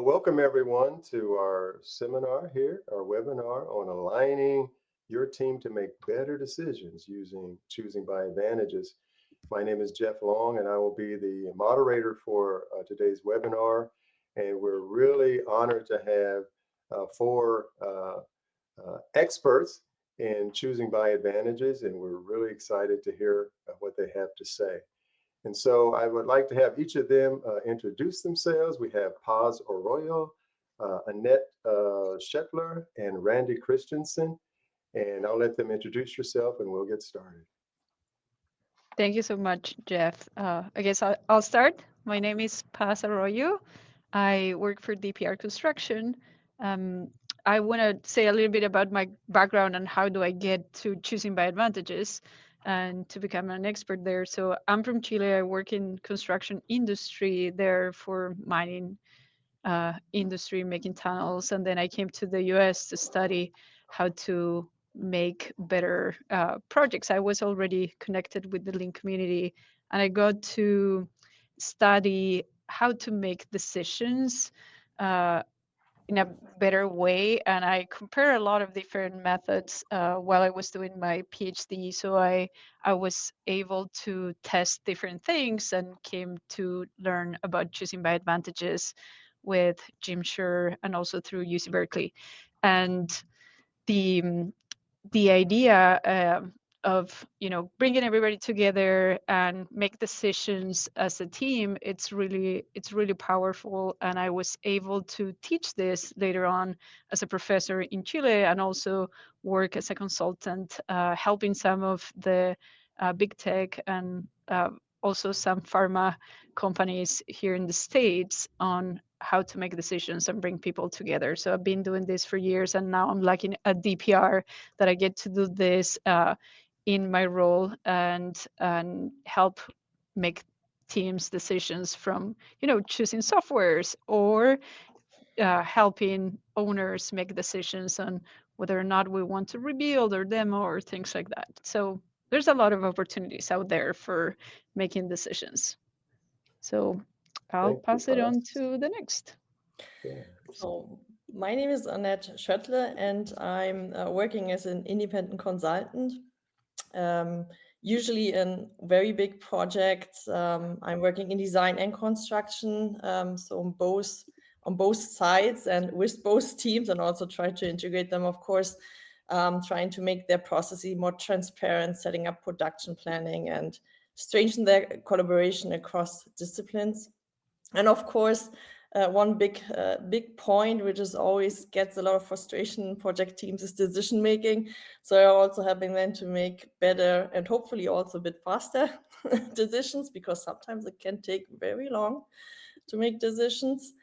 Well, welcome everyone to our seminar here, our webinar on aligning your team to make better decisions using choosing by advantages. My name is Jeff Long, and I will be the moderator for today's webinar. And we're really honored to have four experts in choosing by advantages, and we're really excited to hear what they have to say. And so I would like to have each of them introduce themselves. We have Paz Arroyo, Annett Schöttle, and Randi Christensen. And I'll let them introduce yourself and we'll get started. Thank you so much, Jeff. I guess I'll start. My name is Paz Arroyo. I work for DPR Construction. I want to say a little bit about my background and how do I get to choosing by advantages and to become an expert there. So I'm from Chile. I work in construction industry there for mining industry, making tunnels. And then I came to the US to study how to make better projects. I was already connected with the Lean community, and I got to study how to make decisions in a better way. And I compare a lot of different methods while I was doing my PhD. So I was able to test different things and came to learn about choosing by advantages with Jim Shure and also through UC Berkeley. And the idea of bringing everybody together and make decisions as a team, it's really powerful. And I was able to teach this later on as a professor in Chile and also work as a consultant helping some of the big tech and also some pharma companies here in the States on how to make decisions and bring people together. So I've been doing this for years, and now I'm lucky at DPR that I get to do this in my role and help make teams decisions from choosing softwares or helping owners make decisions on whether or not we want to rebuild or demo or things like that. So there's a lot of opportunities out there for making decisions. So I'll pass it on to the next. So my name is Annett Schöttle, and I'm working as an independent consultant, usually in very big projects. I'm working in design and construction, so on both sides and with both teams, and also try to integrate them, of course, trying to make their processes more transparent, setting up production planning, and strengthen their collaboration across disciplines. And of course, one big point, which is always gets a lot of frustration in project teams, is decision making. So I'm also helping them to make better and hopefully also a bit faster decisions, because sometimes it can take very long to make decisions.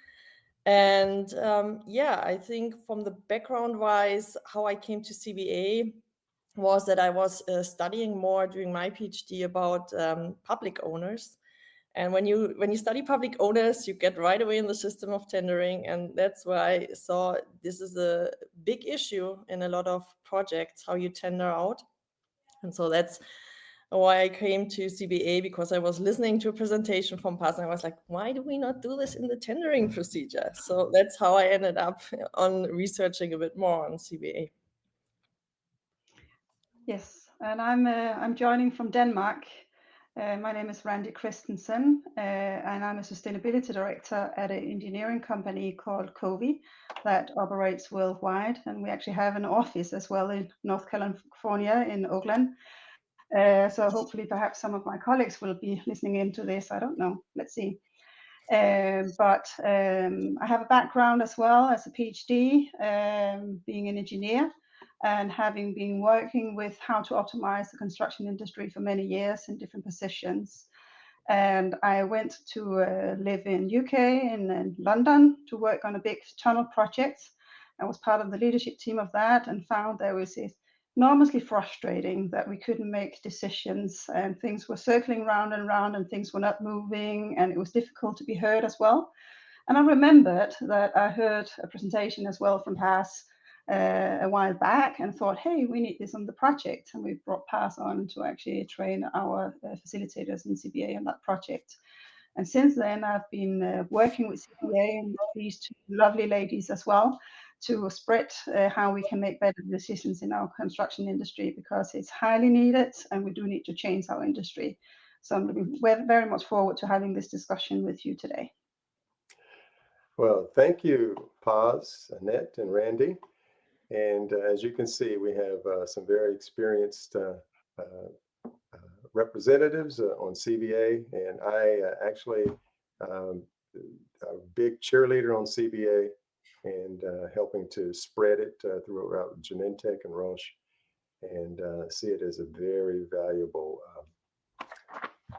And I think from the background wise, how I came to CBA was that I was studying more during my PhD about public owners. And when you study public owners, you get right away in the system of tendering. And that's why I saw this is a big issue in a lot of projects, how you tender out. And so that's why I came to CBA, because I was listening to a presentation from Paz, and I was like, why do we not do this in the tendering procedure? So that's how I ended up on researching a bit more on CBA. Yes, and I'm joining from Denmark. My name is Randi Christensen, and I'm a sustainability director at an engineering company called CoP that operates worldwide. And we actually have an office as well in North California in Oakland. So hopefully perhaps some of my colleagues will be listening into this. I don't know. Let's see. But I have a background as well as a PhD, being an engineer, and having been working with how to optimize the construction industry for many years in different positions. And I went to live in UK, in London, to work on a big tunnel project. I was part of the leadership team of that, and found there was enormously frustrating that we couldn't make decisions, and things were circling round and round, and things were not moving, and it was difficult to be heard as well. And I remembered that I heard a presentation as well from Paz a while back, and thought, hey, we need this on the project. And we brought Paz on to actually train our facilitators in CBA on that project. And since then, I've been working with CBA and these two lovely ladies as well to spread how we can make better decisions in our construction industry, because it's highly needed and we do need to change our industry. So I'm looking very much forward to having this discussion with you today. Well, thank you, Paz, Annett, and Randi. And as you can see, we have some very experienced representatives on CBA, and I actually a big cheerleader on CBA and helping to spread it throughout Genentech and Roche, and see it as a very valuable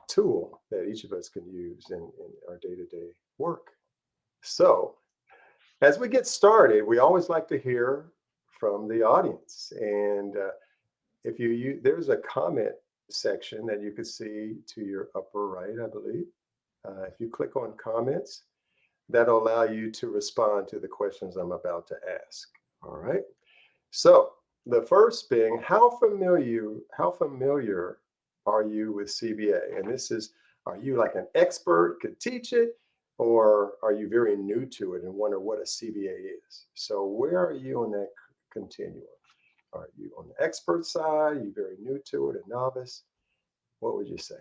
tool that each of us can use in our day-to-day work. So as we get started, we always like to hear from the audience. And if there's a comment section that you can see to your upper right, I believe. If you click on comments, that'll allow you to respond to the questions I'm about to ask. All right. So the first being, how familiar are you with CBA? And this is, are you like an expert, could teach it, or are you very new to it and wonder what a CBA is? So where are you on that continuum? Are you on the expert side? Are you very new to it, a novice? What would you say?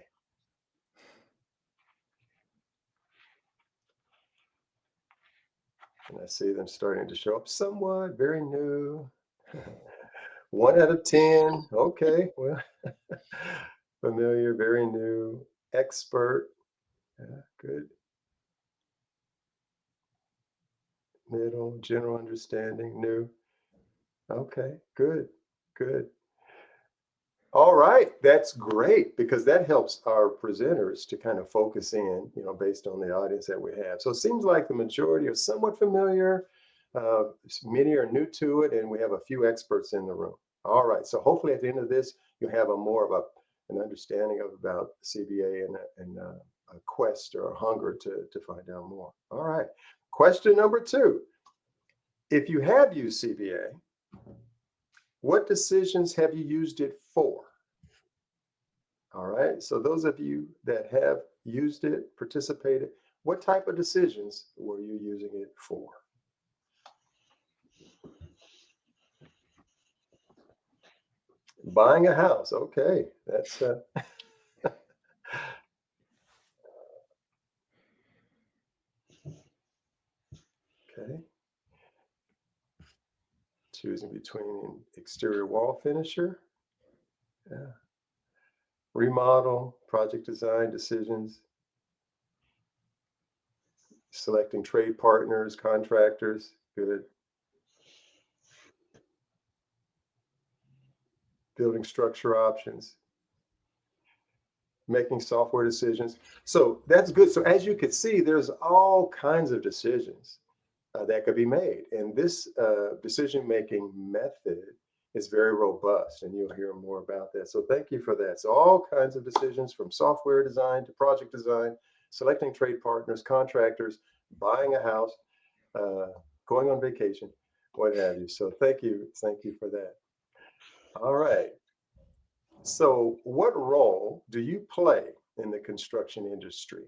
And I see them starting to show up somewhat, very new. 1 out of 10. Okay, well, familiar, very new, expert. Yeah, good. Middle, general understanding, new. Okay, good, good. All right, that's great, because that helps our presenters to kind of focus in, based on the audience that we have. So it seems like the majority are somewhat familiar, many are new to it, and we have a few experts in the room. All right, so hopefully at the end of this, you have an understanding about CBA and a quest or a hunger to find out more. All right, question number 2. If you have used CBA, what decisions have you used it for? All right, so those of you that have used it, participated, what type of decisions were you using it for? Buying a house, okay, that's okay. Choosing between an exterior wall finisher, yeah. Remodel, project design decisions, selecting trade partners, contractors, good. Building structure options, making software decisions. So that's good. So as you can see, there's all kinds of decisions that could be made. And this decision-making method is very robust, and you'll hear more about that. So thank you for that. So all kinds of decisions, from software design to project design, selecting trade partners, contractors, buying a house, going on vacation, what have you. So thank you for that. All right. So what role do you play in the construction industry?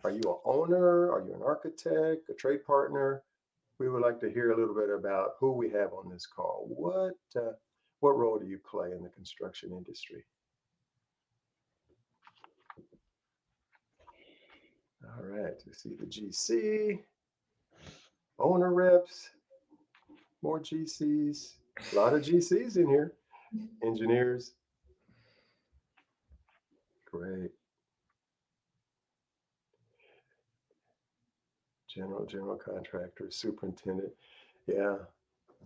Are you an owner? Are you an architect, a trade partner? We would like to hear a little bit about who we have on this call. What role do you play in the construction industry? All right, you see the GC, owner reps, more GCs, a lot of GCs in here, engineers. Great. General contractor, superintendent. Yeah,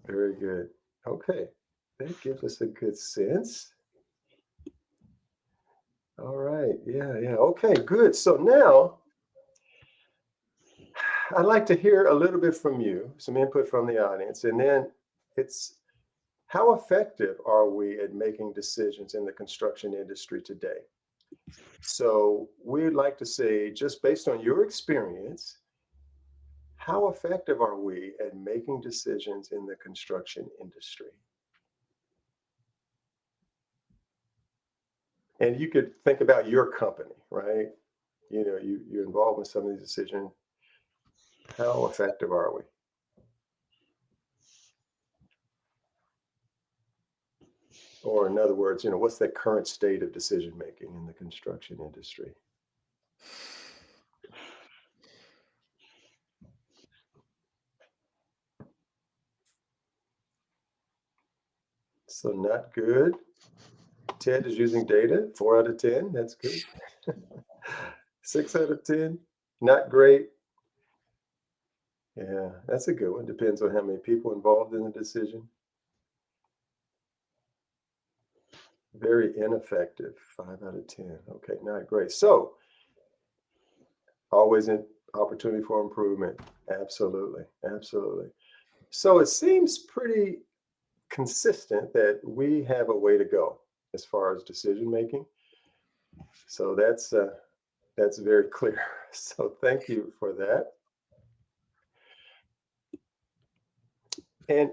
very good. Okay, that gives us a good sense. All right, yeah. Okay, good. So now I'd like to hear a little bit from you, some input from the audience, and then it's how effective are we at making decisions in the construction industry today? So we'd like to say, just based on your experience, how effective are we at making decisions in the construction industry? And you could think about your company, right? you're involved in some of these decisions. How effective are we? Or in other words, what's the current state of decision making in the construction industry? So not good. Ted is using data, 4 out of 10. That's good. 6 out of 10, not great. Yeah, that's a good one. Depends on how many people involved in the decision. Very ineffective, 5 out of 10. Okay, not great. So always an opportunity for improvement. Absolutely, absolutely. So it seems pretty consistent that we have a way to go as far as decision making. So that's very clear. So thank you for that. And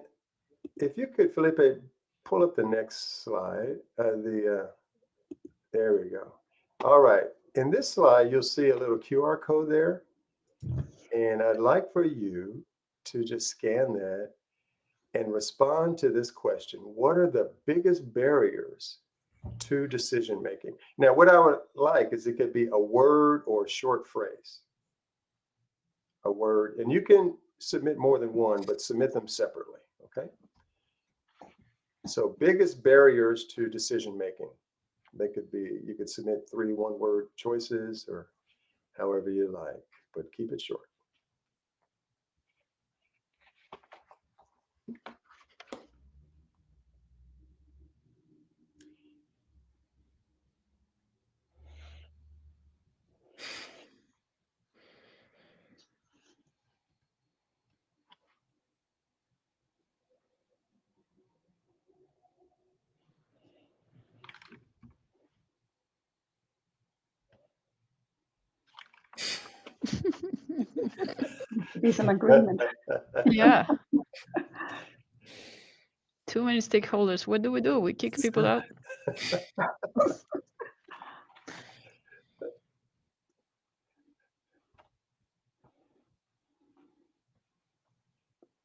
if you could, Felipe, pull up the next slide. There we go. All right. In this slide, you'll see a little QR code there. And I'd like for you to just scan that and respond to this question. What are the biggest barriers to decision making? Now, what I would like is it could be a word or a short phrase. A word. And you can submit more than one, but submit them separately. Okay. So biggest barriers to decision making. They could be, you could submit 3 one-word choices or however you like, but keep it short. Be some agreement. Yeah. Too many stakeholders. What do? We kick people out.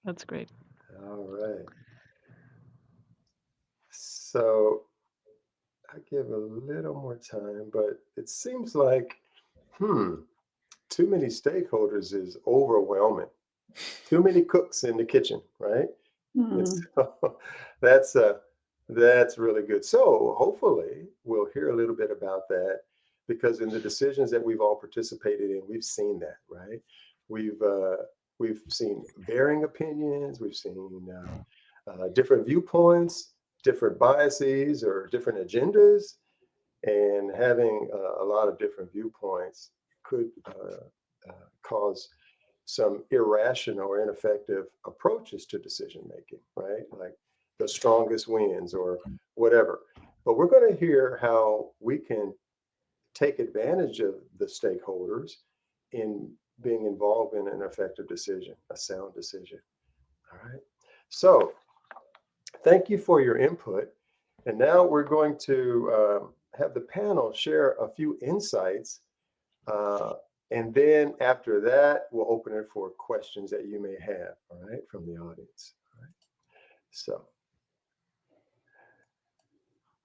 That's great. All right. So I give a little more time, but it seems like, too many stakeholders is overwhelming. Too many cooks in the kitchen, right? And so that's really good. So hopefully we'll hear a little bit about that, because in the decisions that we've all participated in, we've seen that, right? We've seen varying opinions. We've seen different viewpoints, different biases, or different agendas, and having a lot of different viewpoints could cause some irrational or ineffective approaches to decision making, right? Like the strongest wins or whatever. But we're going to hear how we can take advantage of the stakeholders in being involved in an effective decision, a sound decision. All right. So thank you for your input. And now we're going to have the panel share a few insights. And then after that, we'll open it for questions that you may have, all right, from the audience. All right. So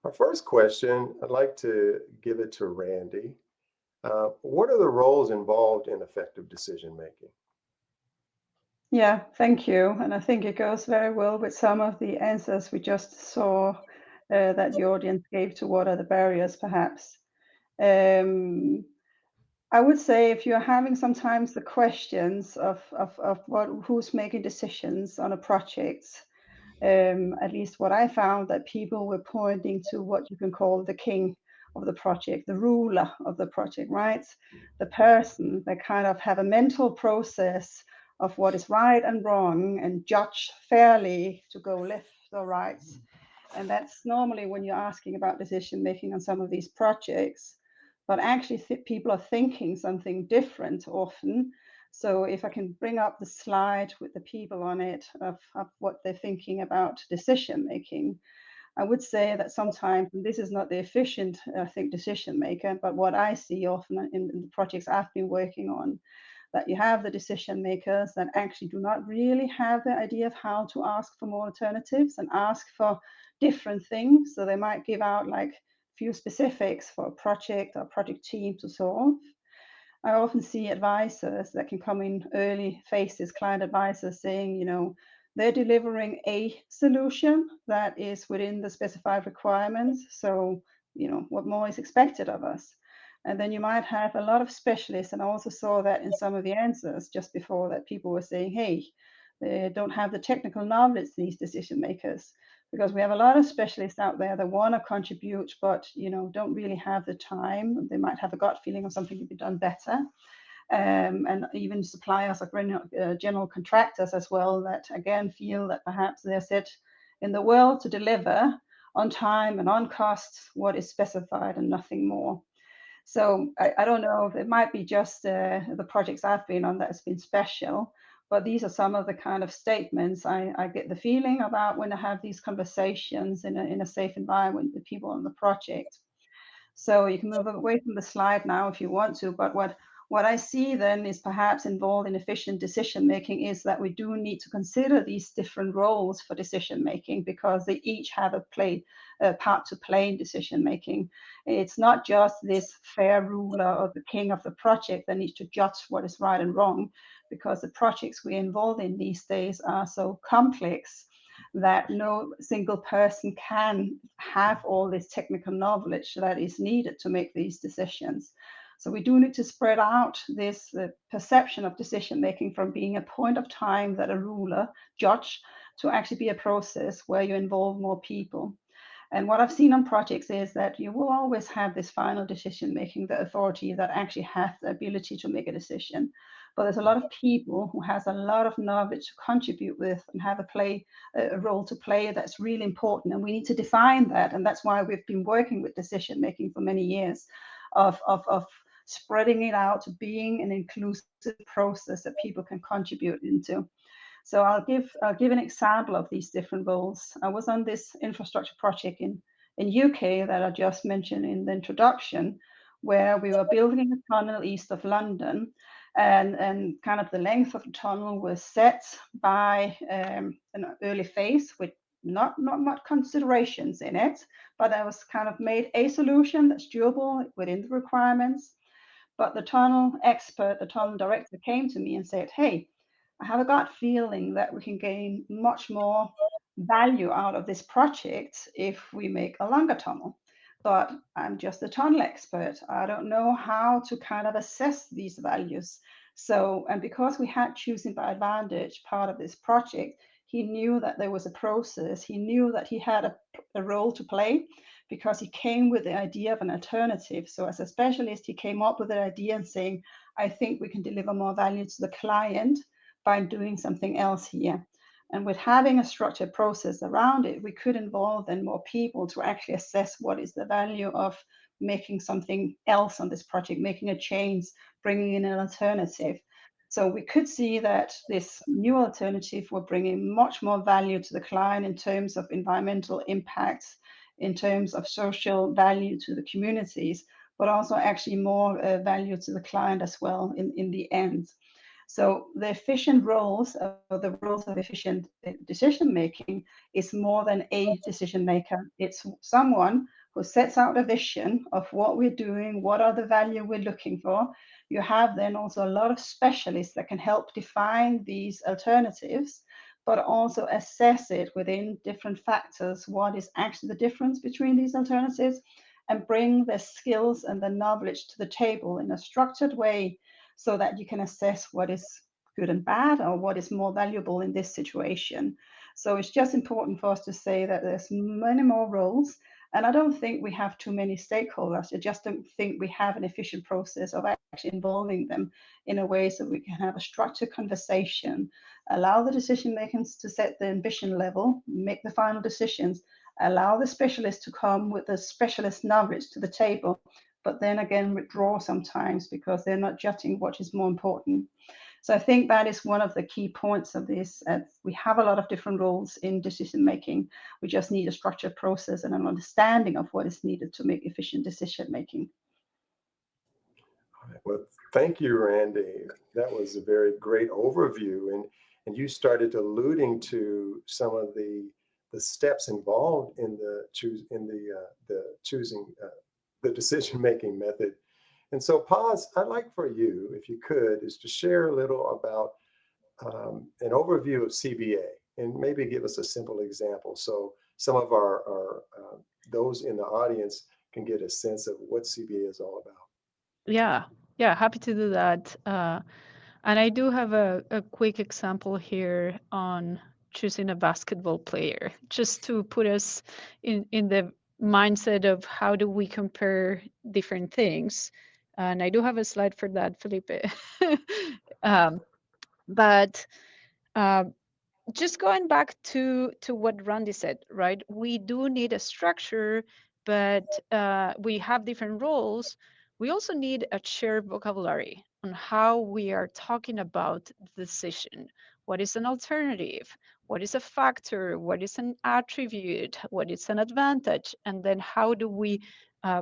our first question, I'd like to give it to Randi. What are the roles involved in effective decision making? Yeah, thank you. And I think it goes very well with some of the answers we just saw that the audience gave to what are the barriers, perhaps. I would say if you're having sometimes the questions of who's making decisions on a project, at least what I found that people were pointing to what you can call the king of the project, the ruler of the project, right? The person that kind of have a mental process of what is right and wrong and judge fairly to go left or right. And that's normally when you're asking about decision making on some of these projects. But actually people are thinking something different often. So if I can bring up the slide with the people on it of what they're thinking about decision making, I would say that sometimes, and this is not the efficient, I think, decision maker, but what I see often in the projects I've been working on, that you have the decision makers that actually do not really have the idea of how to ask for more alternatives and ask for different things. So they might give out like few specifics for a project or project team to solve. I often see advisors that can come in early phases, client advisors saying, you know, they're delivering a solution that is within the specified requirements. So, you know, what more is expected of us? And then you might have a lot of specialists. And I also saw that in some of the answers just before, that people were saying, hey, they don't have the technical knowledge, these decision makers, because we have a lot of specialists out there that want to contribute, but, you know, don't really have the time. They might have a gut feeling of something to be done better. And even suppliers or general contractors as well, that again feel that perhaps they're set in the world to deliver on time and on cost what is specified and nothing more. So I don't know if it might be just the projects I've been on that has been special, but these are some of the kind of statements I get the feeling about when I have these conversations in a safe environment with people on the project. So you can move away from the slide now if you want to, but what I see then is perhaps involved in efficient decision making is that we do need to consider these different roles for decision making, because they each have a part to play in decision making. It's not just this fair ruler or the king of the project that needs to judge what is right and wrong, because the projects we're involved in these days are so complex that no single person can have all this technical knowledge that is needed to make these decisions. So we do need to spread out this perception of decision making from being a point of time that a ruler judge to actually be a process where you involve more people. And what I've seen on projects is that you will always have this final decision making, the authority that actually have the ability to make a decision. But there's a lot of people who has a lot of knowledge to contribute with and have a role to play that's really important. And we need to define that. And that's why we've been working with decision making for many years, of spreading it out to being an inclusive process that people can contribute into. So I'll give an example of these different roles. I was on this infrastructure project in UK that I just mentioned in the introduction, where we were building a tunnel east of London, and kind of the length of the tunnel was set by an early phase with not much considerations in it, but I was kind of made a solution that's doable within the requirements. But the tunnel expert, the tunnel director, came to me and said, hey, I have a gut feeling that we can gain much more value out of this project if we make a longer tunnel. But I'm just a tunnel expert. I don't know how to kind of assess these values. So, and because we had choosing by advantage part of this project, he knew that there was a process. He knew that he had a role to play, because he came with the idea of an alternative. So as a specialist, he came up with an idea and saying, I think we can deliver more value to the client by doing something else here. And with having a structured process around it, we could involve then more people to actually assess what is the value of making something else on this project, making a change, bringing in an alternative. So we could see that this new alternative will bring in much more value to the client in terms of environmental impacts, in terms of social value to the communities, but also actually more value to the client as well in the end. So the efficient roles, the roles of efficient decision making, is more than a decision maker. It's someone who sets out a vision of what we're doing, what are the value we're looking for. You have then also a lot of specialists that can help define these alternatives, but also assess it within different factors. What is actually the difference between these alternatives, and bring the skills and the knowledge to the table in a structured way, so that you can assess what is good and bad, or what is more valuable in this situation. So it's just important for us to say that there's many more roles, and I don't think we have too many stakeholders. I just don't think we have an efficient process of actually involving them in a way so we can have a structured conversation, allow the decision makers to set the ambition level, make the final decisions, allow the specialists to come with the specialist knowledge to the table, but then again withdraw sometimes because they're not judging what is more important. So I think that is one of the key points of this. We have a lot of different roles in decision making. We just need a structured process and an understanding of what is needed to make efficient decision making. All right. Well, thank you, Randy. That was a very great overview, and you started alluding to some of the steps involved in the choosing the decision making method. And so, Paz, I'd like for you, if you could, is to share a little about an overview of CBA and maybe give us a simple example so some of our those in the audience can get a sense of what CBA is all about. Yeah, happy to do that. And I do have a quick example here on choosing a basketball player, just to put us in the mindset of how do we compare different things. And I do have a slide for that, Felipe. But just going back to what Randy said, right? We do need a structure, but we have different roles. We also need a shared vocabulary on how we are talking about the decision. What is an alternative? What is a factor? What is an attribute? What is an advantage? And then how do we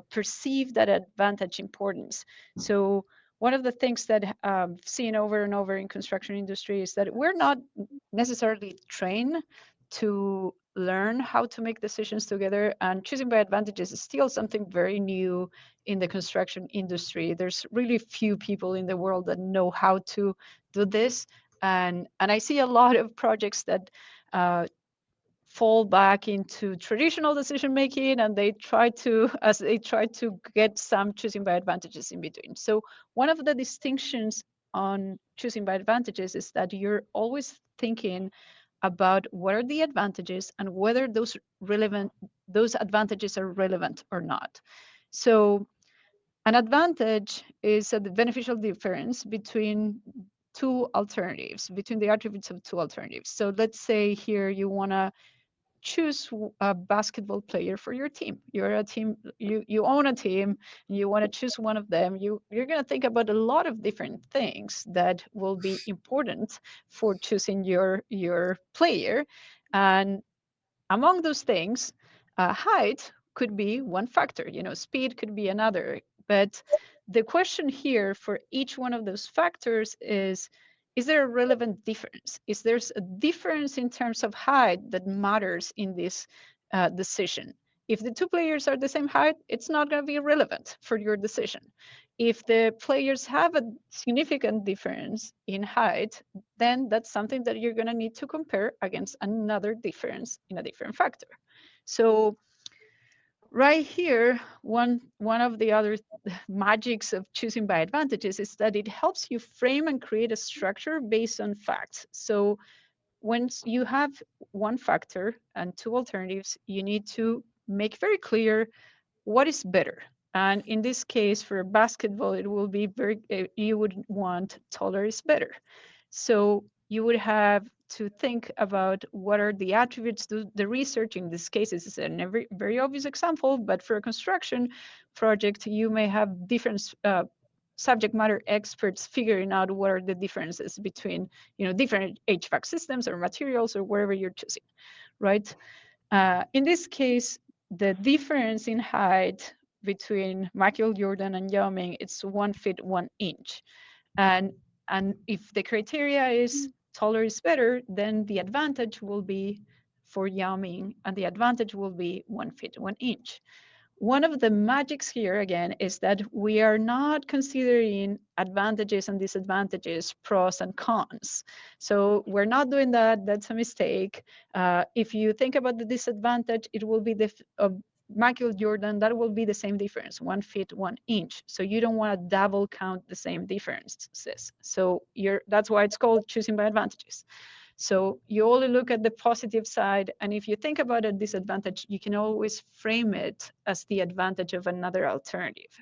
perceive that advantage importance? So one of the things that I've seen over and over in construction industry is that we're not necessarily trained to learn how to make decisions together, and choosing by advantages is still something very new in the construction industry. There's really few people in the world that know how to do this, and I see a lot of projects that fall back into traditional decision making, and they try to get some choosing by advantages in between. So one of the distinctions on choosing by advantages is that you're always thinking about what are the advantages and whether those advantages are relevant or not. So an advantage is a beneficial difference between two alternatives, between the attributes of two alternatives. So let's say here you want to choose a basketball player for your team. You're a team, you own a team, and you want to choose one of them. You're going to think about a lot of different things that will be important for choosing your player. And among those things, height could be one factor, speed could be another. But the question here for each one of those factors is there a relevant difference? Is there a difference in terms of height that matters in this decision? If the two players are the same height, it's not going to be relevant for your decision. If the players have a significant difference in height, then that's something that you're going to need to compare against another difference in a different factor. So right here, one of the other magics of choosing by advantages is that it helps you frame and create a structure based on facts. So once you have one factor and two alternatives, you need to make very clear what is better. And in this case, for basketball, it will be you would want taller is better. So you would have to think about what are the attributes. The research in this case is a very, very obvious example, but for a construction project, you may have different subject matter experts figuring out what are the differences between different HVAC systems or materials or wherever you're choosing, right? In this case, the difference in height between Michael Jordan and Yao Ming, it's 1 feet 1 inch. And if the criteria is taller is better, then the advantage will be for Yao Ming, and the advantage will be 1 feet 1 inch. One of the magics here, again, is that we are not considering advantages and disadvantages, pros and cons. So we're not doing that. That's a mistake. If you think about the disadvantage, it will be Michael Jordan, that will be the same difference, 1 feet 1 inch. So you don't want to double count the same differences. So that's why it's called choosing by advantages. So you only look at the positive side, and if you think about a disadvantage, you can always frame it as the advantage of another alternative.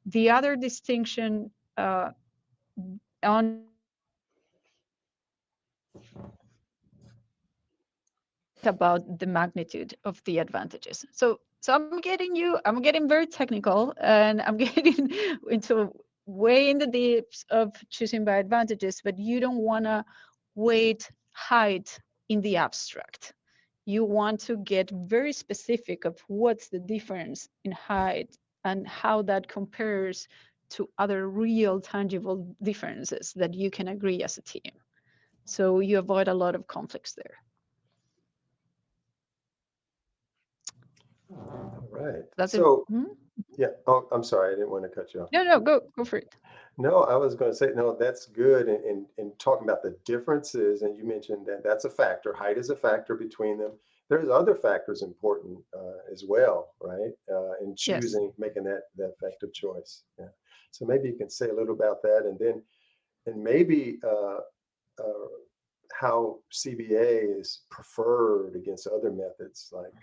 The other distinction on about the magnitude of the advantages. So I'm getting very technical, and I'm getting into way in the depths of choosing by advantages, but you don't want to weight height in the abstract. You want to get very specific of what's the difference in height and how that compares to other real tangible differences that you can agree as a team. So you avoid a lot of conflicts there. All right. That's so, it. yeah. Oh, I'm sorry. I didn't want to cut you off. No, go for it. No, I was going to say, no, that's good. And talking about the differences, and you mentioned that that's a factor. Height is a factor between them. There's other factors important as well, right? In choosing, making that effective choice. Yeah. So maybe you can say a little about that, and maybe how CBA is preferred against other methods, like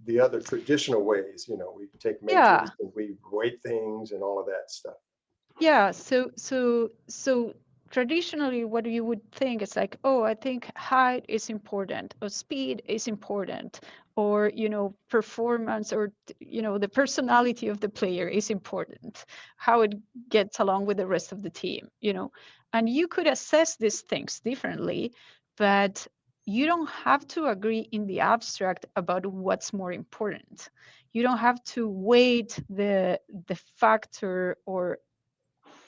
the other traditional ways. We take measures and we weight things and all of that stuff. Yeah, so traditionally what you would think is like, oh, I think height is important, or speed is important, or performance, or the personality of the player is important, how it gets along with the rest of the team, and you could assess these things differently, but you don't have to agree in the abstract about what's more important. You don't have to weight the factor, or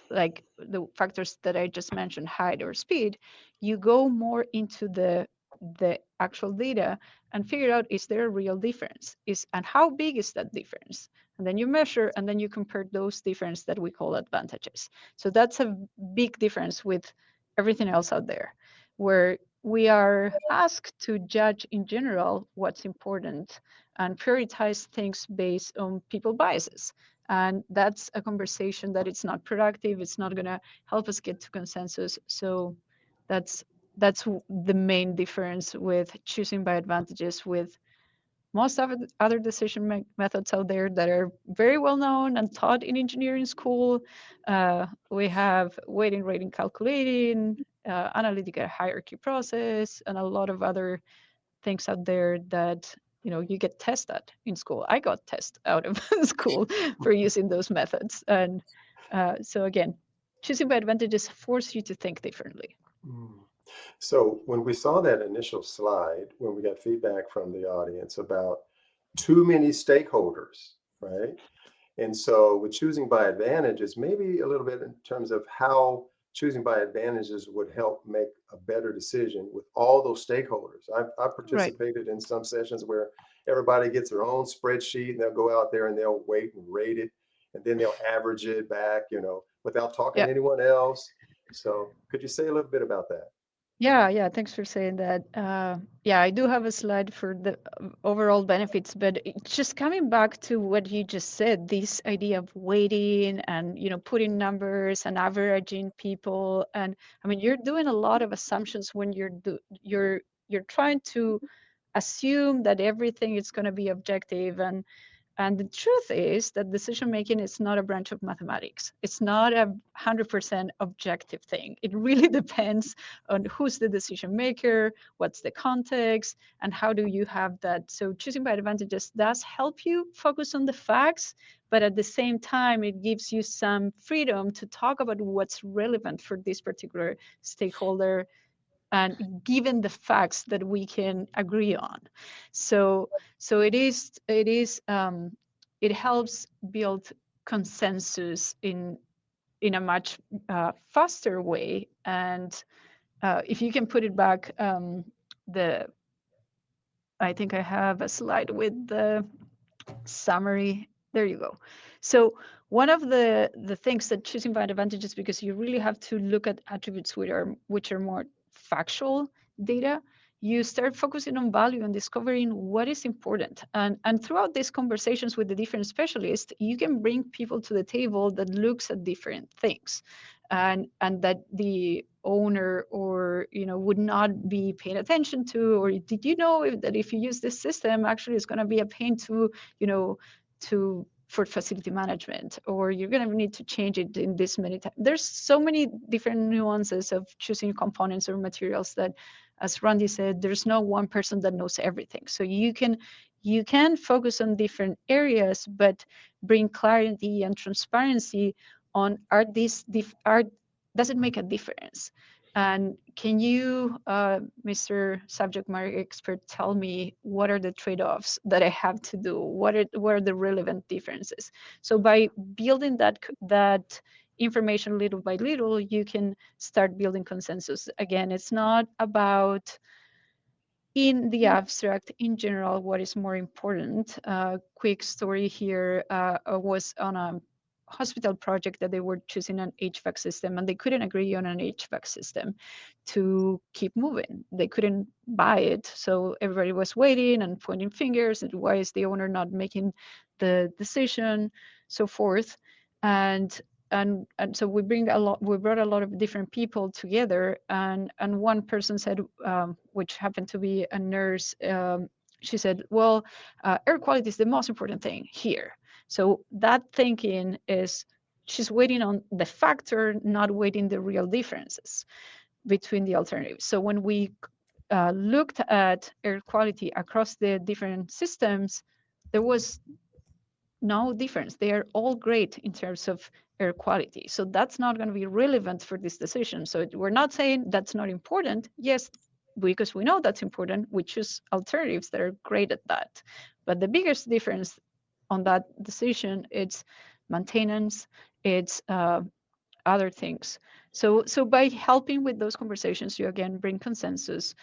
like the factors that I just mentioned, height or speed. You go more into the actual data and figure out, is there a real difference? And how big is that difference? And then you measure, and then you compare those differences that we call advantages. So that's a big difference with everything else out there, where we are asked to judge in general what's important and prioritize things based on people biases. And that's a conversation that it's not productive. It's not going to help us get to consensus. So that's the main difference with choosing by advantages with most of the other decision methods out there that are very well known and taught in engineering school. We have weighting, rating, calculating, analytical hierarchy process, and a lot of other things out there that you get tested in school. I got tested out of school for using those methods. And so again, choosing by advantages force you to think differently. So when we saw that initial slide, when we got feedback from the audience about too many stakeholders, right? And so with choosing by advantages, maybe a little bit in terms of how choosing by advantages would help make a better decision with all those stakeholders. I've participated in some sessions where everybody gets their own spreadsheet, and they'll go out there and they'll weight and rate it, and then they'll average it back, without talking to anyone else. So could you say a little bit about that? Yeah, thanks for saying that. Yeah, I do have a slide for the overall benefits, but just coming back to what you just said, this idea of weighting and putting numbers and averaging people, and I mean, you're doing a lot of assumptions when you're trying to assume that everything is going to be objective. And the truth is that decision making is not a branch of mathematics. It's not a 100% objective thing. It really depends on who's the decision maker, what's the context, and how do you have that. So choosing by advantages does help you focus on the facts, but at the same time, it gives you some freedom to talk about what's relevant for this particular stakeholder, and given the facts that we can agree on. So it helps build consensus in a much faster way. And if you can put it back, I think I have a slide with the summary. There you go. So one of the things that choosing by advantages, because you really have to look at attributes which are more factual data, you start focusing on value and discovering what is important. And throughout these conversations with the different specialists, you can bring people to the table that looks at different things, and that the owner or would not be paying attention to. Or did you know that if you use this system, actually it's going to be a pain to for facility management, or you're going to need to change it in this many times. There's so many different nuances of choosing components or materials that, as Randi said, there's no one person that knows everything. So you can focus on different areas, but bring clarity and transparency on does it make a difference? And can you, Mr. Subject Matter Expert, tell me what are the trade-offs that I have to do? What are the relevant differences? So by building that information little by little, you can start building consensus. Again, it's not about in the abstract, in general, what is more important. Quick story here, was on a hospital project that they were choosing an HVAC system, and they couldn't agree on an HVAC system to keep moving. They couldn't buy it, so everybody was waiting and pointing fingers, and why is the owner not making the decision, so forth. And so we brought a lot of different people together, and one person said, which happened to be a nurse, she said, well, air quality is the most important thing here. So that thinking is, she's waiting on the factor, not waiting the real differences between the alternatives. So when we looked at air quality across the different systems, there was no difference. They are all great in terms of air quality. So that's not going to be relevant for this decision. So we're not saying that's not important. Yes, because we know that's important, we choose alternatives that are great at that. But the biggest difference on that decision, it's maintenance, it's other things. So by helping with those conversations, you again bring consensus.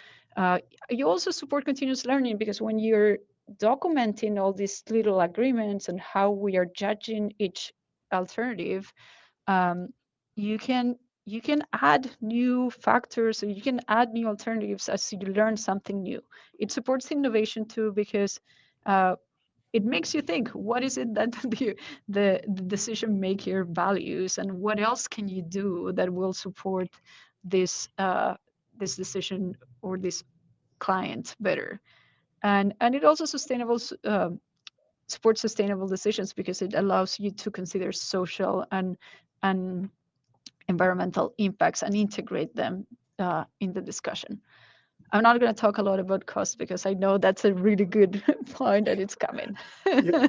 You also support continuous learning, because when you're documenting all these little agreements and how we are judging each alternative, you can add new factors, or you can add new alternatives as you learn something new. It supports innovation too, because it makes you think, what is it that the decision maker values, and what else can you do that will support this this decision or this client better? And it also supports sustainable decisions, because it allows you to consider social and environmental impacts and integrate them in the discussion. I'm not going to talk a lot about cost, because I know that's a really good point and it's coming. Yeah.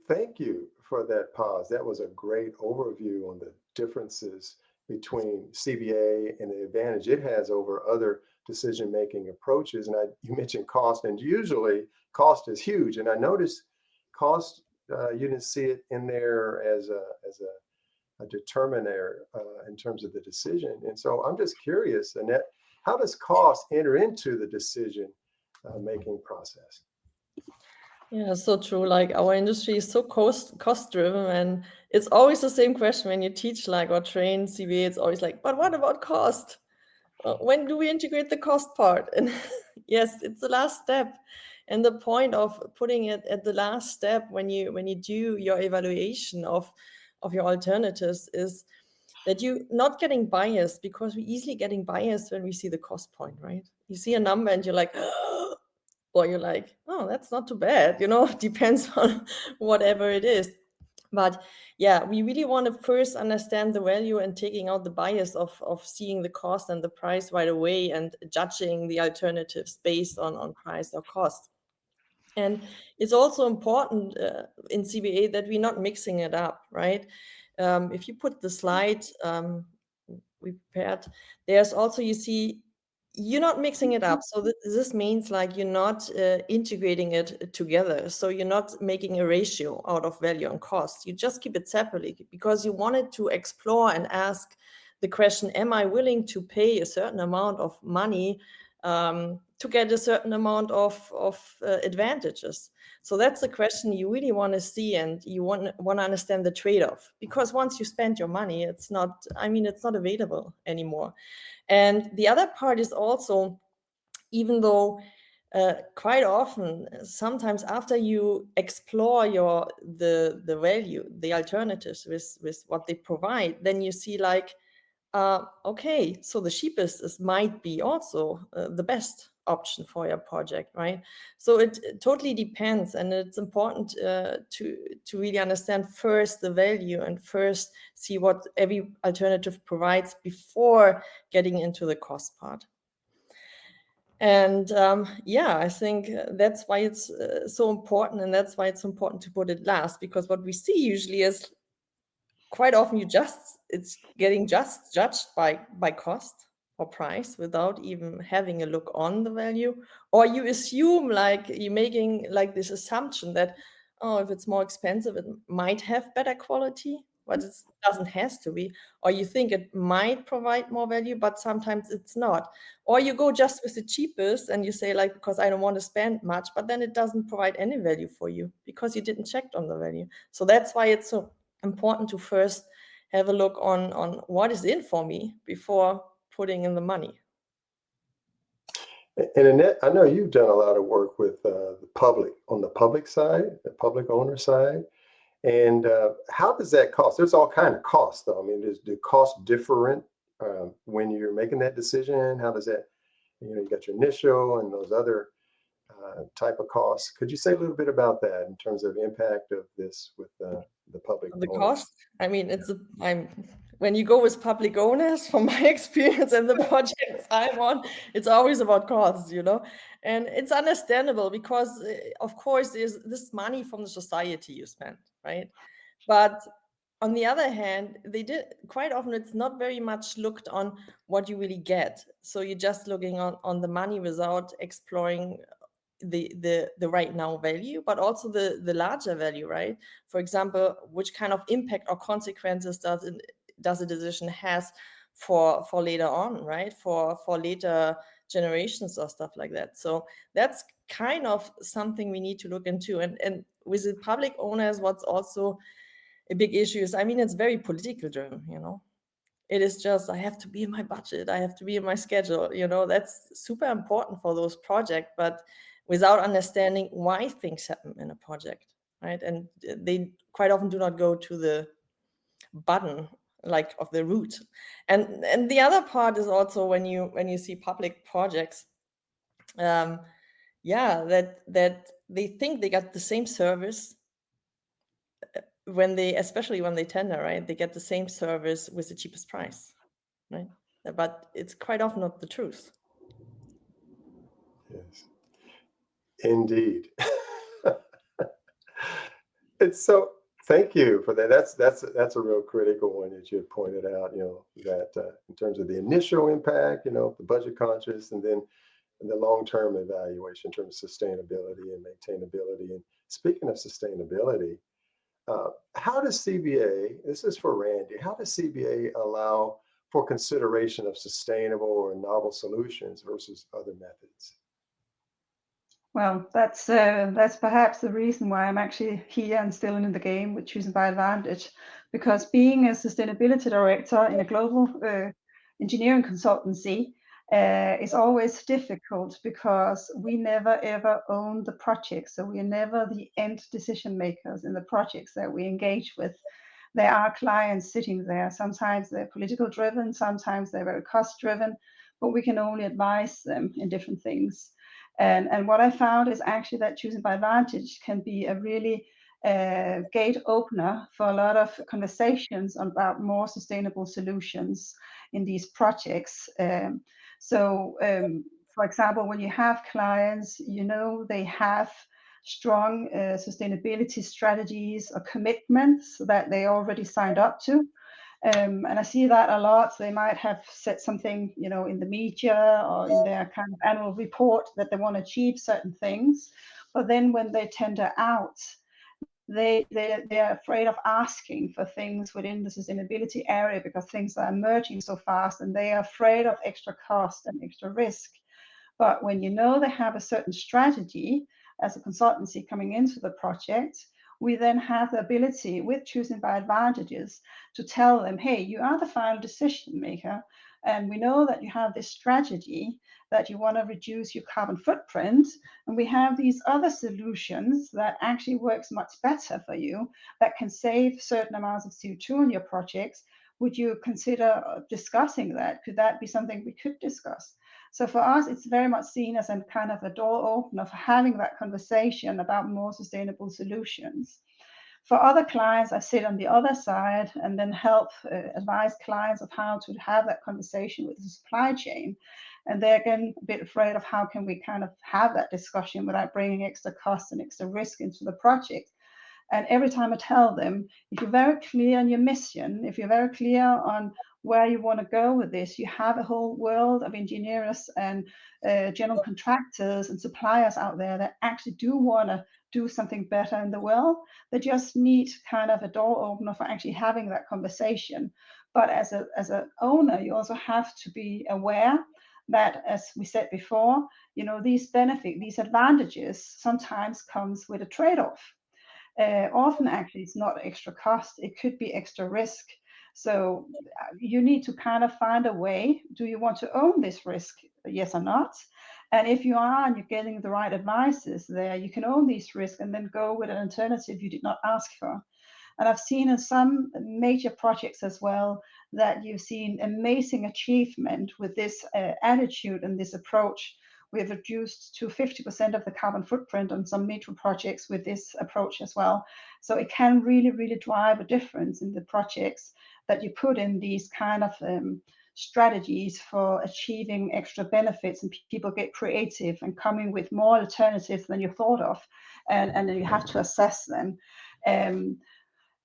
Thank you for that, Paz. That was a great overview on the differences between CBA and the advantage it has over other decision-making approaches. And you mentioned cost, and usually cost is huge. And I noticed cost, you didn't see it in there as a determiner in terms of the decision. And so I'm just curious, Annett, how does cost enter into the decision making process? Yeah, so true. Like our industry is so cost driven, and it's always the same question when you teach like or train CBA. It's always like, but what about cost? When do we integrate the cost part? And yes, it's the last step. And the point of putting it at the last step when you do your evaluation of your alternatives is that you're not getting biased, because we're easily getting biased when we see the cost point, right? You see a number and you're like, or you're like, oh, that's not too bad, depends on whatever it is. But yeah, we really want to first understand the value and taking out the bias of seeing the cost and the price right away and judging the alternatives based on price or cost. And it's also important in CBA that we're not mixing it up, right? If you put the slide we prepared, there's also, you see, you're not mixing it up. So this means like you're not integrating it together. So you're not making a ratio out of value and cost. You just keep it separately, because you wanted to explore and ask the question, am I willing to pay a certain amount of money to get a certain amount of advantages? So that's the question you really want to see, and you want to understand the trade-off, because once you spend your money, it's not available anymore. And the other part is also, even though quite often, sometimes after you explore the value, the alternatives with what they provide, then you see like, okay, so the cheapest might be also the best option for your project, right? So it totally depends, and it's important to really understand first the value and first see what every alternative provides before getting into the cost part. And yeah, I think that's why it's so important, and that's why it's important to put it last, because what we see usually is quite often it's getting just judged by cost or price without even having a look on the value, or you assume, like you're making like this assumption that, oh, if it's more expensive it might have better quality, but it doesn't has to be, or you think it might provide more value but sometimes it's not, or you go just with the cheapest and you say, like, because I don't want to spend much, but then it doesn't provide any value for you because you didn't check on the value. So that's why it's so important to first have a look on what is in for me before putting in the money. And Annett, I know you've done a lot of work with the public, on the public side, the public owner side. And how does that cost? There's all kind of costs, though. I mean, is the cost different when you're making that decision? How does that, you got your initial and those other type of costs. Could you say a little bit about that in terms of impact of this with the public The owners? cost, I mean, when you go with public owners, from my experience and the projects I'm on, it's always about costs, and it's understandable because, of course, there's this money from the society you spend, right? But on the other hand, quite often it's not very much looked on what you really get. So you're just looking on the money without exploring the right now value, but also the larger value, right? For example, which kind of impact or consequences does a decision has for later on, right? For later generations or stuff like that. So that's kind of something we need to look into. And with the public owners, what's also a big issue is, I mean, it's very political driven, It is just, I have to be in my budget, I have to be in my schedule, that's super important for those projects, but without understanding why things happen in a project, right? And they quite often do not go to the button, like, of the root. And the other part is also when you see public projects, that they think they got the same service especially when they tender, right? They get the same service with the cheapest price, right? But it's quite often not the truth. Yes, indeed. It's so, thank you for that. That's a real critical one that you had pointed out, that in terms of the initial impact, the budget conscious, and then the long-term evaluation in terms of sustainability and maintainability. And speaking of sustainability, how does CBA, this is for Randi, how does CBA allow for consideration of sustainable or novel solutions versus other methods? Well, that's perhaps the reason why I'm actually here and still in the game with Choosing by Advantage, because being a sustainability director in a global engineering consultancy is always difficult because we never ever own the project. So we are never the end decision makers in the projects that we engage with. There are clients sitting there. Sometimes they're political driven, sometimes they're very cost driven, but we can only advise them in different things. And what I found is actually that Choosing by Advantage can be a really gate opener for a lot of conversations about more sustainable solutions in these projects. For example, when you have clients, they have strong sustainability strategies or commitments that they already signed up to. And I see that a lot. They might have said something, in the media or in their kind of annual report that they want to achieve certain things. But then when they tender out, they're afraid of asking for things within the sustainability area because things are emerging so fast, and they are afraid of extra cost and extra risk. But when they have a certain strategy as a consultancy coming into the project, we then have the ability with Choosing by Advantages to tell them, hey, you are the final decision maker, and we know that you have this strategy that you want to reduce your carbon footprint, and we have these other solutions that actually works much better for you, that can save certain amounts of CO2 in your projects. Would you consider discussing that? Could that be something we could discuss? So for us, it's very much seen as a kind of a door opener for having that conversation about more sustainable solutions. For other clients, I sit on the other side and then help advise clients of how to have that conversation with the supply chain. And they're again a bit afraid of how can we kind of have that discussion without bringing extra costs and extra risk into the project. And every time I tell them, if you're very clear on your mission, if you're very clear on where you want to go with this, you have a whole world of engineers and general contractors and suppliers out there that actually do want to do something better in the world. They just need kind of a door opener for actually having that conversation. But as an owner, you also have to be aware that, as we said before, these benefits, these advantages sometimes comes with a trade-off. Often actually it's not extra cost, it could be extra risk. So you need to kind of find a way. Do you want to own this risk? Yes or not? And if you are and you're getting the right advices there, you can own these risks and then go with an alternative you did not ask for. And I've seen in some major projects as well that you've seen amazing achievement with this attitude and this approach. We've reduced to 50% of the carbon footprint on some metro projects with this approach as well. So it can really, really drive a difference in the projects that you put in these kind of strategies for achieving extra benefits, and people get creative and coming with more alternatives than you thought of, and then you have to assess them.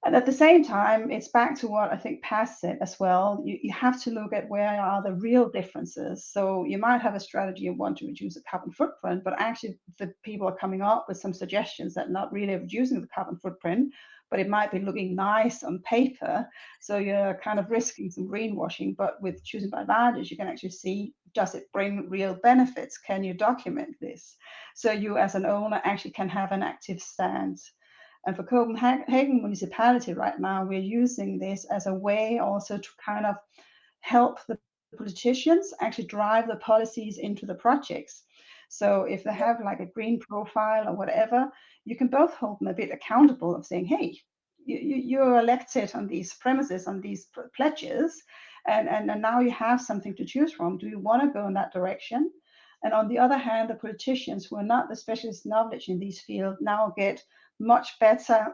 And at the same time, it's back to what I think Paz said as well. You have to look at where are the real differences. So you might have a strategy you want to reduce the carbon footprint, but actually the people are coming up with some suggestions that not really reducing the carbon footprint, but it might be looking nice on paper. So you're kind of risking some greenwashing, but with choosing by advantage, you can actually see, does it bring real benefits? Can you document this? So you as an owner actually can have an active stance. And for Copenhagen municipality right now, we're using this as a way also to kind of help the politicians actually drive the policies into the projects. So if they have like a green profile or whatever, you can both hold them a bit accountable of saying, hey, you're elected on these premises, on these pledges, and now you have something to choose from. Do you want to go in that direction? And on the other hand, the politicians who are not the specialist knowledge in these fields now get much better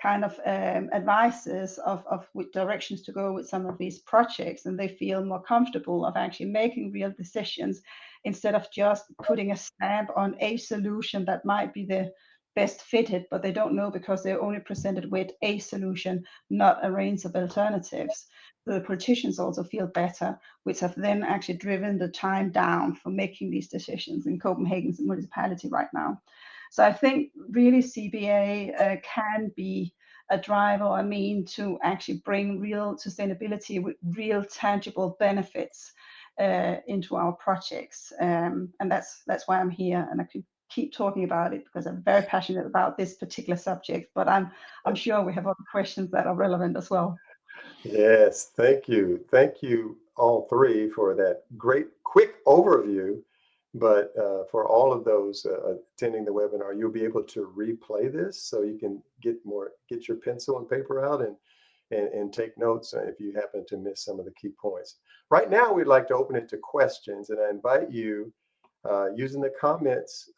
advices of which directions to go with some of these projects, and they feel more comfortable of actually making real decisions instead of just putting a stamp on a solution that might be the best fitted, but they don't know because they're only presented with a solution, not a range of alternatives. The politicians also feel better, which have then actually driven the time down for making these decisions in Copenhagen's municipality right now. So I think really CBA can be a driver, I mean, to actually bring real sustainability with real tangible benefits into our projects. And that's why I'm here, and I could keep talking about it because I'm very passionate about this particular subject, but I'm sure we have other questions that are relevant as well. Yes, thank you. Thank you all three for that great quick overview. But for all of those attending the webinar, you'll be able to replay this, so you can get your pencil and paper out and take notes if you happen to miss some of the key points. Right now, we'd like to open it to questions, and I invite you using the comments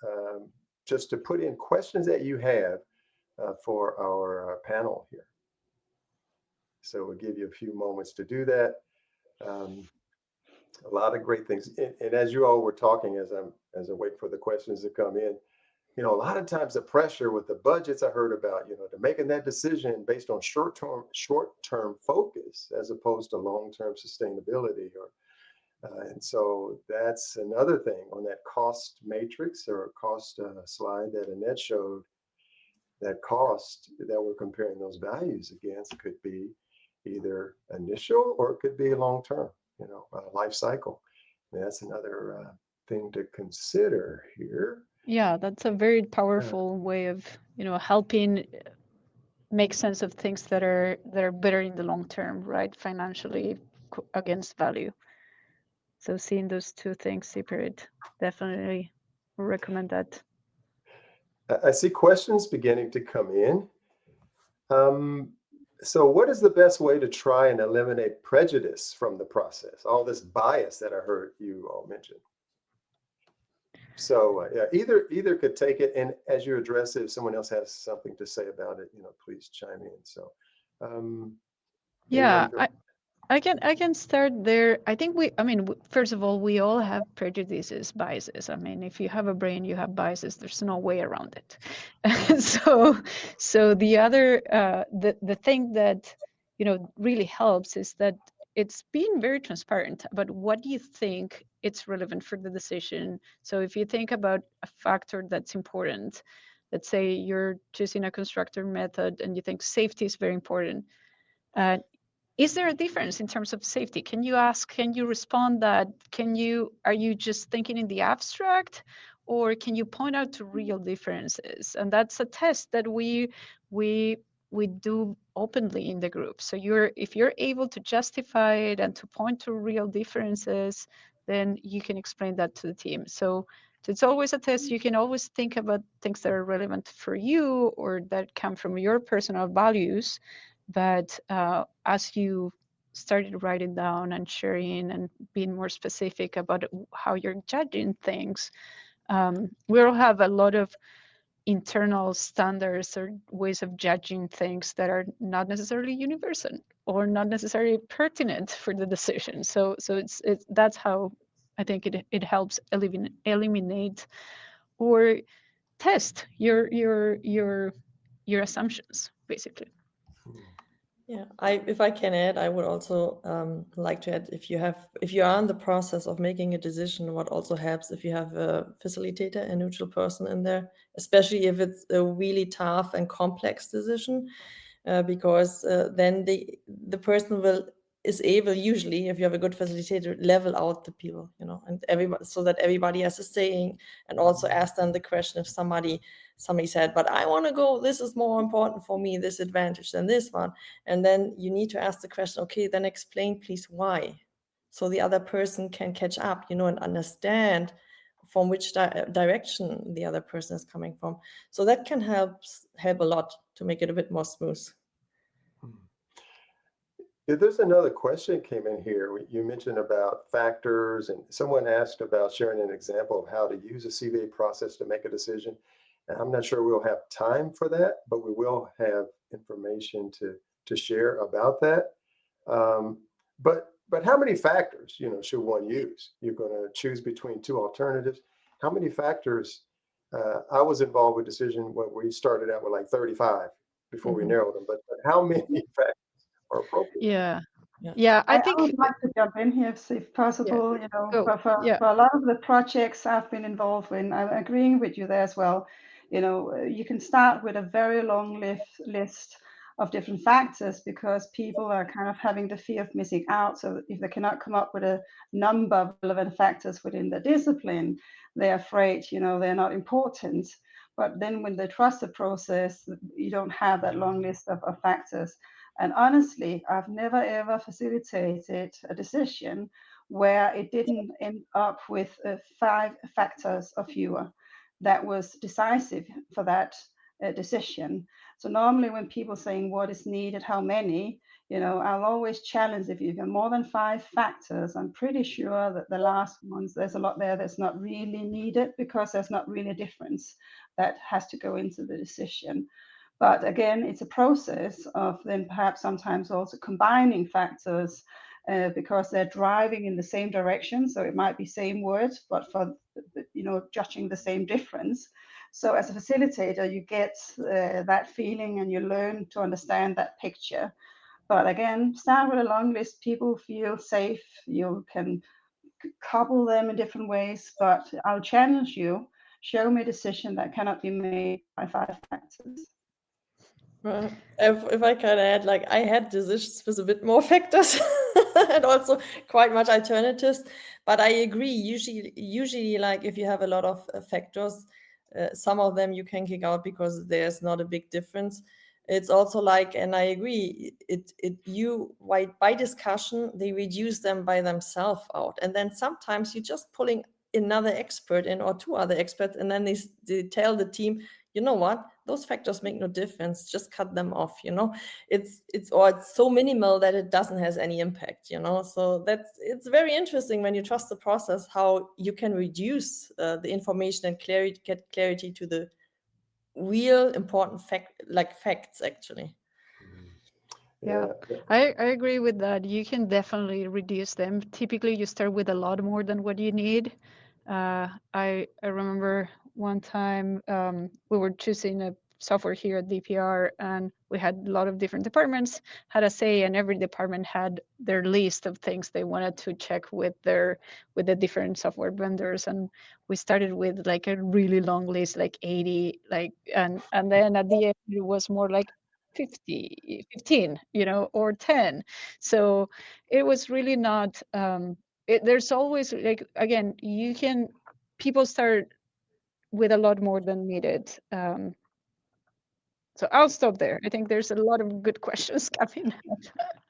just to put in questions that you have for our panel here. So we'll give you a few moments to do that. A lot of great things. And as you all were talking, as I wait for the questions to come in, a lot of times the pressure with the budgets I heard about, to making that decision based on short-term focus as opposed to long-term sustainability. And so that's another thing on that cost matrix or cost slide that Annett showed. That cost that we're comparing those values against could be either initial or it could be long-term. Life cycle. And that's another thing to consider here. Yeah, that's a very powerful way of, helping make sense of things that are better in the long term, right? Financially against value. So seeing those two things separate, definitely recommend that. I see questions beginning to come in. So what is the best way to try and eliminate prejudice from the process? All this bias that I heard you all mention. So yeah, either could take it, and as you address it, if someone else has something to say about it, please chime in. So yeah, I can start there. I think first of all, we all have prejudices, biases. I mean, if you have a brain, you have biases. There's no way around it. So the other, the thing that, really helps is that it's being very transparent about what do you think it's relevant for the decision. So if you think about a factor that's important, let's say you're choosing a constructor method and you think safety is very important. Is there a difference in terms of safety? Can you respond that? Are you just thinking in the abstract, or can you point out to real differences? And that's a test that we do openly in the group. So if you're able to justify it and to point to real differences, then you can explain that to the team. So it's always a test. You can always think about things that are relevant for you or that come from your personal values. But as you started writing down and sharing and being more specific about how you're judging things, we all have a lot of internal standards or ways of judging things that are not necessarily universal or not necessarily pertinent for the decision. So that's how I think it helps eliminate or test your assumptions, basically. Yeah, if I can add, I would also like to add, if you are in the process of making a decision, what also helps if you have a facilitator, a neutral person in there, especially if it's a really tough and complex decision, because then the person is able, usually, if you have a good facilitator, level out the people, and everybody, so that everybody has a saying, and also ask them the question if somebody said, but I want to go, this is more important for me, this advantage than this one. And then you need to ask the question, okay, then explain please why. So the other person can catch up, and understand from which direction the other person is coming from. So that can help a lot to make it a bit more smooth. Yeah, there's another question came in here. You mentioned about factors, and someone asked about sharing an example of how to use a CVA process to make a decision. And I'm not sure we'll have time for that, but we will have information to share about that. But how many factors, should one use? You're going to choose between two alternatives. How many factors? I was involved with decision when we started out with like 35 before we narrowed them. But how many factors are appropriate? Yeah. I think I would like to jump in here if possible. For a lot of the projects I've been involved in, I'm agreeing with you there as well. You can start with a very long list of different factors because people are kind of having the fear of missing out. So if they cannot come up with a number of relevant factors within the discipline, they're afraid, they're not important. But then when they trust the process, you don't have that long list of factors. And honestly, I've never ever facilitated a decision where it didn't end up with 5 factors or fewer that was decisive for that decision. So normally when people saying what is needed, how many, I'll always challenge if you have more than 5 factors, I'm pretty sure that the last ones, there's a lot there that's not really needed because there's not really a difference that has to go into the decision. But again, it's a process of then perhaps sometimes also combining factors because they're driving in the same direction. So it might be same words, but for, judging the same difference. So as a facilitator, you get that feeling and you learn to understand that picture. But again, start with a long list. People feel safe. You can couple them in different ways, but I'll challenge you. Show me a decision that cannot be made by 5 factors. If I can add, I had decisions with a bit more factors and also quite much alternatives, but I agree. Usually, if you have a lot of factors, some of them you can kick out because there's not a big difference. It's also and I agree. By discussion they reduce them by themselves out, and then sometimes you're just pulling another expert in or 2 other experts, and then they tell the team, you know what, those factors make no difference, just cut them off. It's so minimal that it doesn't have any impact. So it's very interesting when you trust the process how you can reduce the information and get clarity to the real important facts actually. Yeah, I agree with that. You can definitely reduce them. Typically, you start with a lot more than what you need. I remember one time we were choosing a software here at DPR, and we had a lot of different departments had a say, and every department had their list of things they wanted to check with the different software vendors. And we started with like a really long list, like 80, and then at the end it was more like 15, or 10. So it was really not, there's always, like, again, people start with a lot more than needed. So I'll stop there. I think there's a lot of good questions coming.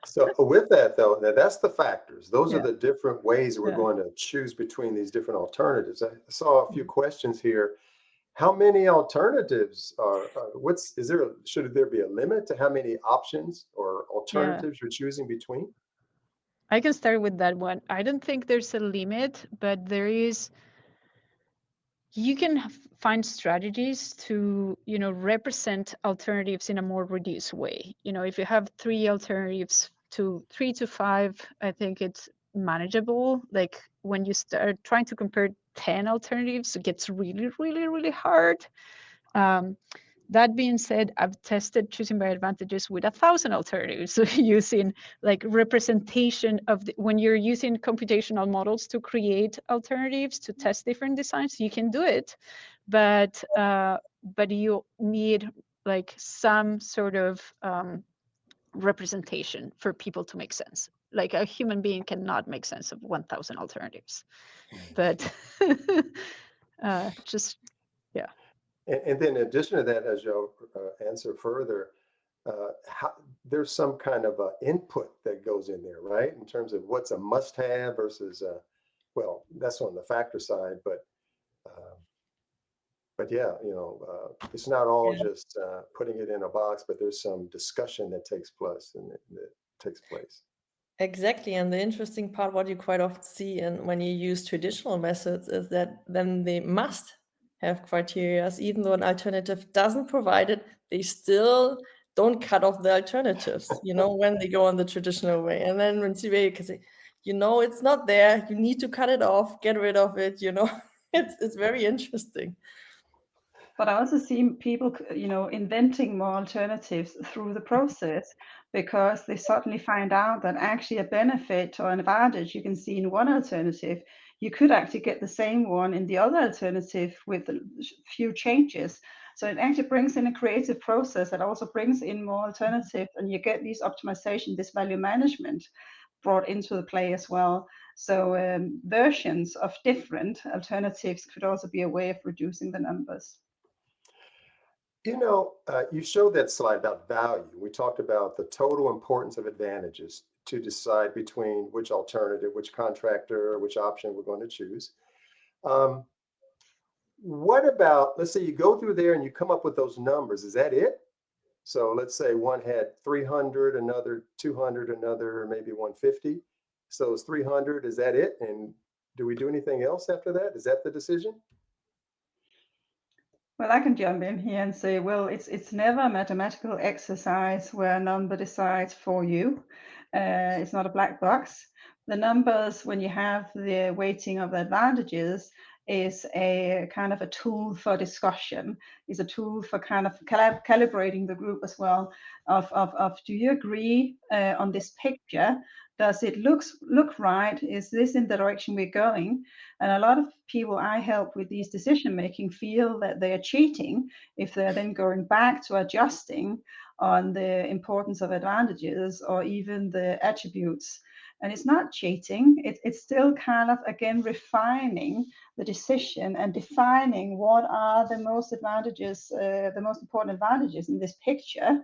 So with that though, that's the factors. Those are Yeah. the different ways that we're Yeah. going to choose between these different alternatives. I saw a few questions here. How many alternatives should there be a limit to how many options or alternatives you're choosing between? I can start with that one. I don't think there's a limit, but you can find strategies to, represent alternatives in a more reduced way. If you have 3 alternatives to 3 to 5, I think it's manageable. Like when you start trying to compare 10 alternatives, it gets really, really, really hard. That being said, I've tested choosing by advantages with 1,000 alternatives. So using like representation of when you're using computational models to create alternatives to test different designs, you can do it, but you need like some sort of representation for people to make sense. Like a human being cannot make sense of 1,000 alternatives, but just yeah. And then in addition to that, as you'll answer further, there's some kind of input that goes in there, right? In terms of what's a must-have versus, well, that's on the factor side, but yeah, it's not all just putting it in a box, but there's some discussion that takes place Exactly. And the interesting part, what you quite often see and when you use traditional methods, is that then they must have criteria. Even though an alternative doesn't provide it, they still don't cut off the alternatives, when they go on the traditional way. And then when CBA can say, it's not there, you need to cut it off, get rid of it, it's very interesting. But I also see people, inventing more alternatives through the process, because they suddenly find out that actually a benefit or an advantage you can see in one alternative, you could actually get the same one in the other alternative with a few changes. So it actually brings in a creative process that also brings in more alternatives, and you get these optimization, this value management brought into the play as well. So versions of different alternatives could also be a way of reducing the numbers. You showed that slide about value. We talked about the total importance of advantages to decide between which alternative, which contractor, which option we're going to choose. What about, let's say you go through there and you come up with those numbers, is that it? So let's say one had 300, another 200, another maybe 150. So it's 300, is that it? And do we do anything else after that? Is that the decision? Well, I can jump in here and say, well, it's never a mathematical exercise where a number decides for you. It's not a black box. The numbers, when you have the weighting of the advantages, is a kind of a tool for discussion, is a tool for kind of calibrating the group as well of do you agree on this picture? Does it look right? Is this in the direction we're going? And a lot of people I help with these decision making feel that they are cheating if they're then going back to adjusting on the importance of advantages or even the attributes. And it's not cheating. It's still kind of, again, refining the decision and defining what are the most advantages, the most important advantages in this picture.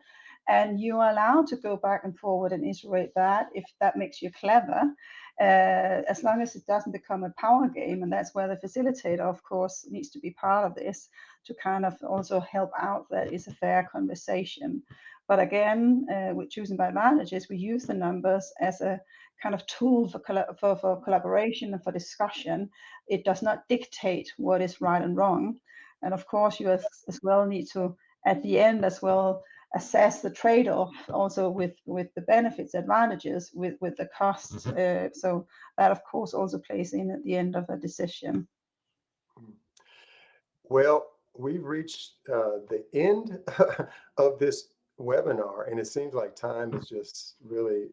And you are allowed to go back and forward and iterate that if that makes you clever, as long as it doesn't become a power game. And that's where the facilitator, of course, needs to be part of this to kind of also help out that it's a fair conversation. But again, with choosing by advantages, we use the numbers as a kind of tool for collaboration and for discussion. It does not dictate what is right and wrong. And of course, you as well need to, at the end as well, assess the trade-off also with the benefits, advantages, with the costs. So that, of course, also plays in at the end of a decision. Well, we've reached the end of this webinar, and it seems like time has just really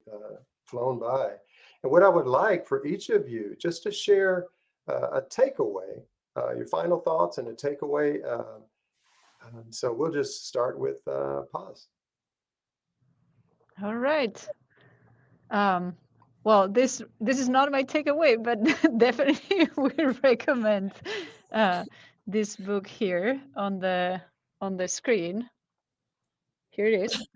flown by. And what I would like for each of you just to share a takeaway, your final thoughts and a takeaway. So we'll just start with Paz. All right. Well, this is not my takeaway, but definitely we recommend this book here on the screen. Here it is.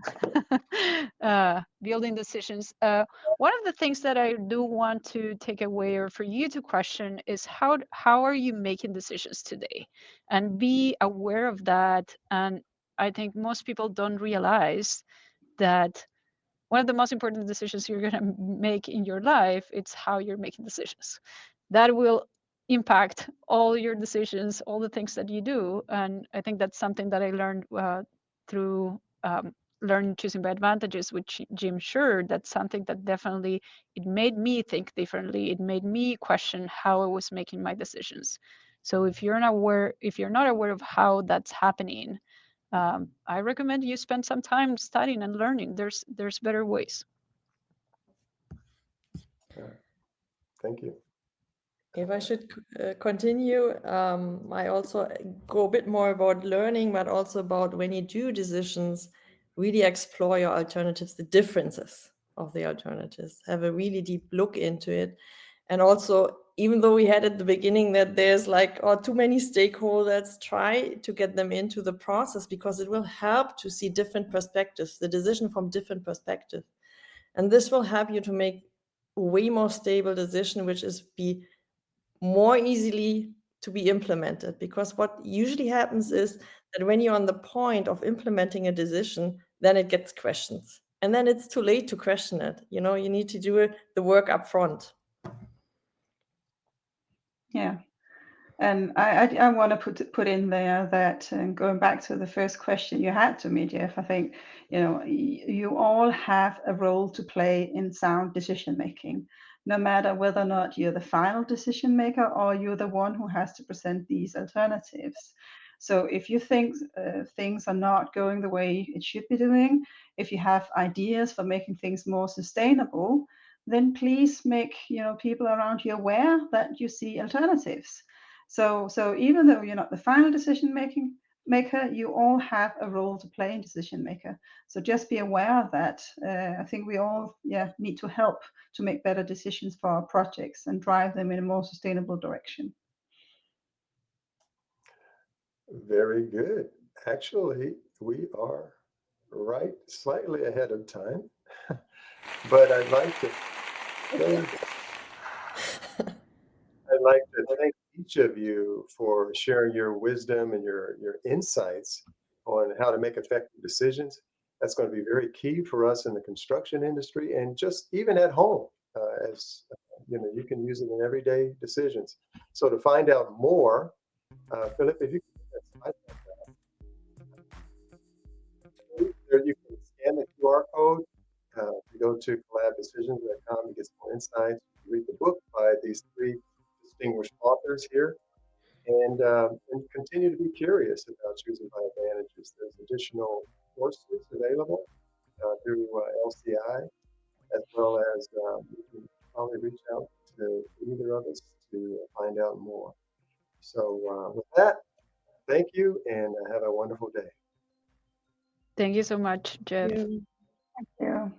Building Decisions. One of the things that I do want to take away, or for you to question, is how are you making decisions today, and be aware of that. And I think most people don't realize that one of the most important decisions you're going to make in your life, it's how you're making decisions. That will impact all your decisions, all the things that you do. And I think that's something that I learned through learning Choosing by Advantages with Jim Shure. That's something that definitely, it made me think differently. It made me question how I was making my decisions. So if you're not aware of how that's happening, I recommend you spend some time studying and learning. There's better ways. Thank you. If I should continue, I also go a bit more about learning, but also about when you do decisions, really explore your alternatives, the differences of the alternatives, have a really deep look into it. And also, even though we had at the beginning that there's like too many stakeholders, try to get them into the process, because it will help to see different perspectives, the decision from different perspectives. And this will help you to make a way more stable decision, which is be more easily to be implemented. Because what usually happens is that when you're on the point of implementing a decision, then it gets questioned. And then it's too late to question it. You know, you need to do the work up front. Yeah. And I want to put in there that, going back to the first question you had to me, Jeff, I think, you all have a role to play in sound decision making, no matter whether or not you're the final decision maker or you're the one who has to present these alternatives. So if you think things are not going the way it should be doing, if you have ideas for making things more sustainable, then please make people around you aware that you see alternatives. So even though you're not the final decision maker, you all have a role to play in decision maker. So just be aware of that. I think we all need to help to make better decisions for our projects and drive them in a more sustainable direction. Very good. Actually, we are right slightly ahead of time, but I'd like to thank each of you for sharing your wisdom and your insights on how to make effective decisions. That's going to be very key for us in the construction industry, and just even at home, as you can use it in everyday decisions. So to find out more, Philip, if you can put that slide back up. There you can scan the QR code to go to CollabDecisions.com to get some insights. Read the book by these three distinguished authors here, and continue to be curious about choosing by advantages. There's additional courses available through LCI, as well as you can probably reach out to either of us to find out more. So with that, thank you, and have a wonderful day. Thank you so much, Jeff. Thank you.